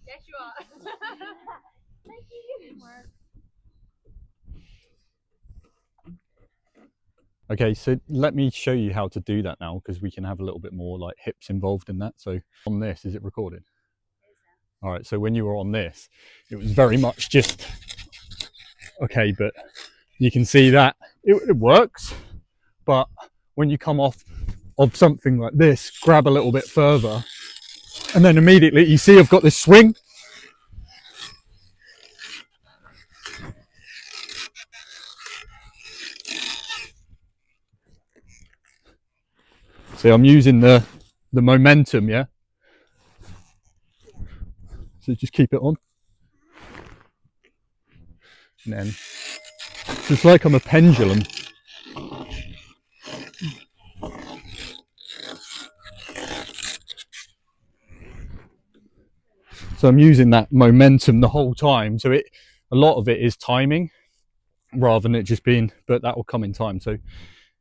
Yes, you are. Thank you. Okay, so let me show you how to do that now, because we can have a little bit more like hips involved in that. So on this, is it recorded? All right, so when you were on this, it was very much just, okay, but you can see that it works, but when you come off of something like this, grab a little bit further, and then immediately you see I've got this swing. So I'm using the momentum, yeah? So just keep it on. And then it's like I'm a pendulum. So I'm using that momentum the whole time. So a lot of it is timing rather than it just being, but that will come in time. So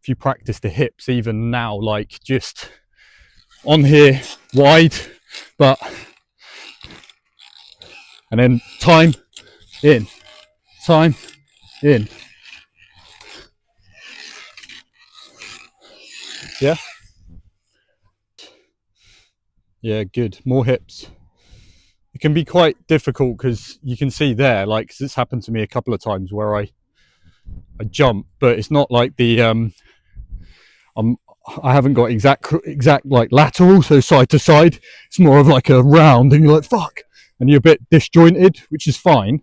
if you practice the hips even now, like just on here wide, but, and then time in, yeah. Yeah, good. More hips. It can be quite difficult because you can see there, like, cause it's happened to me a couple of times where I jump, but it's not like the I haven't got exact like lateral, so side to side. It's more of like a round, and you're like fuck, and you're a bit disjointed, which is fine,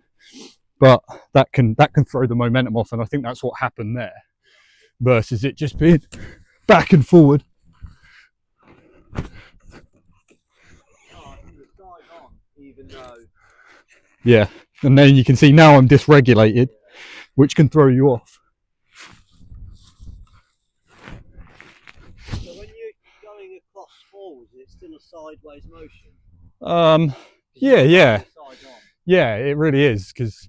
but that can throw the momentum off, and I think that's what happened there, versus it just being back and forward. Yeah, and then you can see now I'm dysregulated, which can throw you off. So when you're going across forwards, it's still a sideways motion? Yeah, it really is, because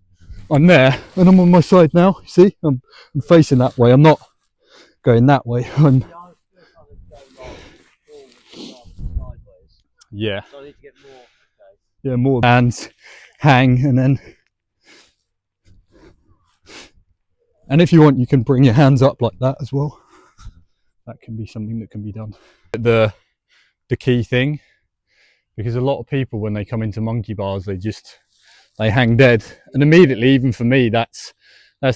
I'm there and I'm on my side now. See, I'm facing that way. I'm not going that way. Yeah. So I need to get more. Okay. Yeah, more hands, hang, and if you want, you can bring your hands up like that as well. That can be something that can be done. The key thing, because a lot of people when they come into monkey bars, they hang dead, and immediately, even for me, that's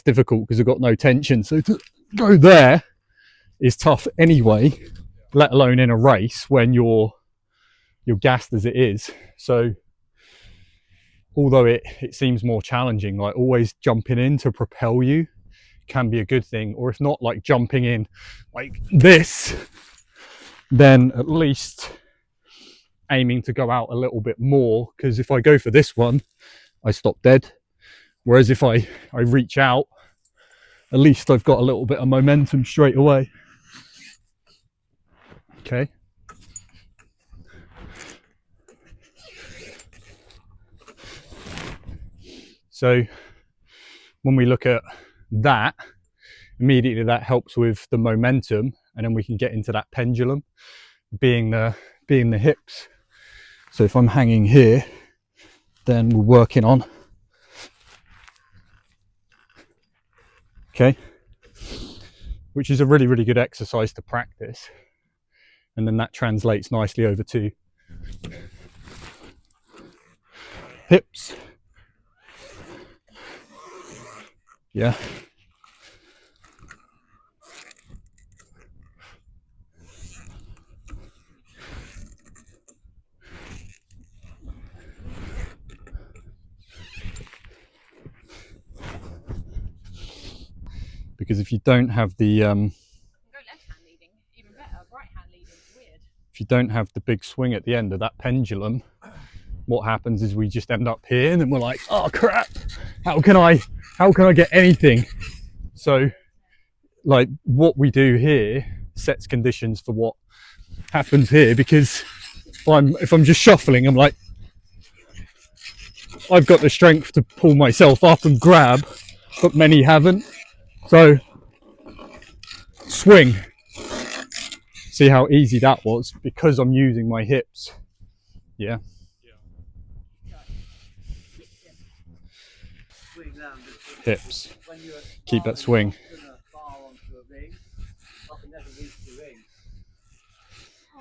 difficult because I've got no tension. So to go there is tough anyway, let alone in a race when you're gassed as it is. So although it seems more challenging, like always jumping in to propel you can be a good thing, or if not, like jumping in like this, then at least aiming to go out a little bit more, because if I go for this one, I stop dead, whereas if I reach out, at least I've got a little bit of momentum straight away. Okay. So when we look at that, immediately that helps with the momentum, and then we can get into that pendulum being the hips. So if I'm hanging here, then we're working on, okay, which is a really, really good exercise to practice, and then that translates nicely over to hips. Yeah. Because if you don't have the Go left hand leading, even better. Right hand leading, weird. if you don't have the big swing at the end of that pendulum, what happens is we just end up here and then we're like, oh crap, how can I get anything? So like what we do here sets conditions for what happens here, because if I'm just shuffling, I'm like, I've got the strength to pull myself up and grab, but many haven't. So swing. See how easy that was because I'm using my hips. Yeah. Hips. Keep that swing.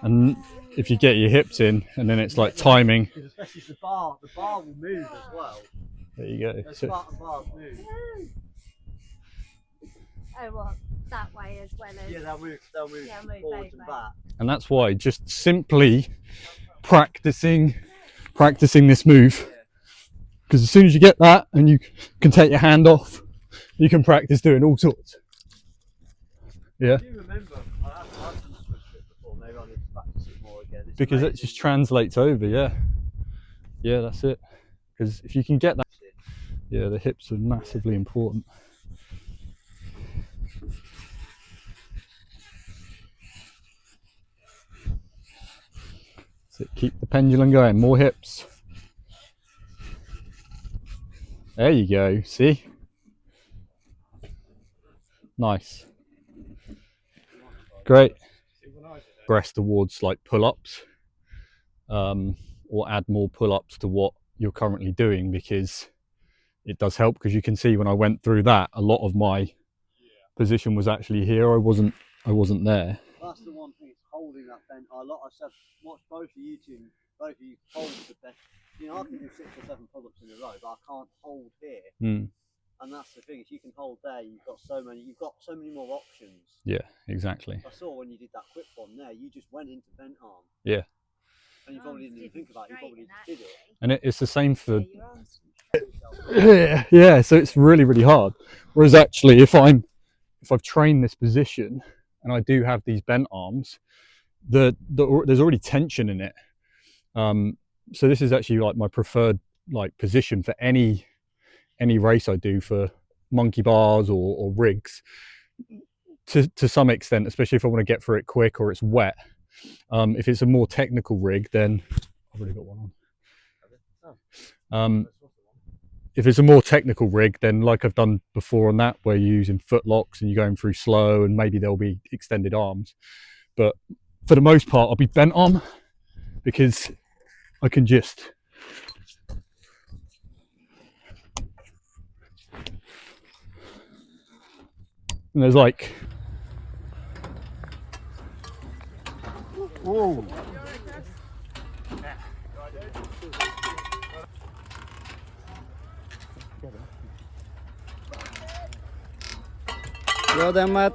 And if you get your hips in, and then it's like timing. Especially the bar will move as well. There you go. The Spartan bars move. Oh, well, that way as well as... Yeah, they'll move forwards and back. And that's why just simply practicing this move. Because as soon as you get that and you can take your hand off, you can practice doing all sorts. Yeah. I do remember, I have done switch it before, maybe I need to practice it more again. Because it just translates over, yeah. Yeah, that's it. Because if you can get that, yeah, the hips are massively important. So keep the pendulum going, more hips. There you go, see? Nice. Great. Progress towards like pull-ups, or add more pull-ups to what you're currently doing, because it does help. Because you can see when I went through that, a lot of my position was actually here. I wasn't there. That's the one thing, it's holding that bend. I said, watch both of you hold the bend. You know, I can do 6 or 7 pull-ups in a row, but I can't hold here. And that's the thing, if you can hold there, you've got so many more options. Yeah, exactly. I saw when you did that quick one there, you just went into bent arm. Yeah. And you probably didn't even think about it, you probably just did it. And it's the same for... Yeah, so it's really, really hard. Whereas actually, if I've trained this position and I do have these bent arms, there's already tension in it. So this is actually like my preferred like position for any race I do, for monkey bars or rigs, to some extent, especially if I want to get through it quick or it's wet. If it's a more technical rig, then I've already got one on. If it's a more technical rig, then like I've done before on that, where you're using foot locks and you're going through slow, and maybe there'll be extended arms. But for the most part, I'll be bent arm, because I can just... And there's like... Whoa! Well done, Matt.